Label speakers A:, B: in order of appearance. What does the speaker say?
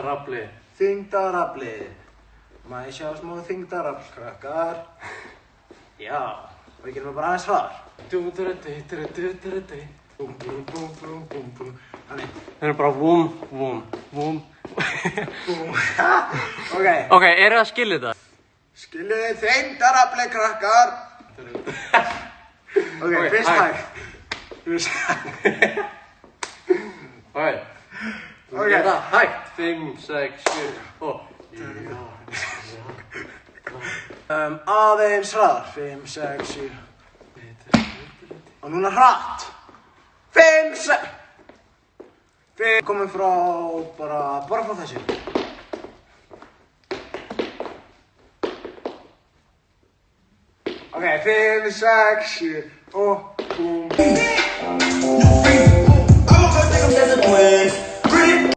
A: Þyngdarafli.
B: Þyngdarafli. Má ég sjá smá þyngdarafl, krakkar? Já, og við gerum það bara aðeins hraðar. Búm, búm, búm, búm, búm, búm. Þannig.
A: Það er bara vúm, vúm, vúm.
B: Búm. Ok.
A: Ok, eru það að skilja þetta?
B: Skiljið þið þyngdarafli, krakkar? Ok, fyrst hægt. Fyrst hægt.
A: Ok. Ok. Þetta hægt. 5, 6, 7 og...
B: Aðeins hraðar. 5, 6, 7. Og núna hratt. 5, 6. Komum frá bara frá þessu. Ok, 5, 6, 7 og búm.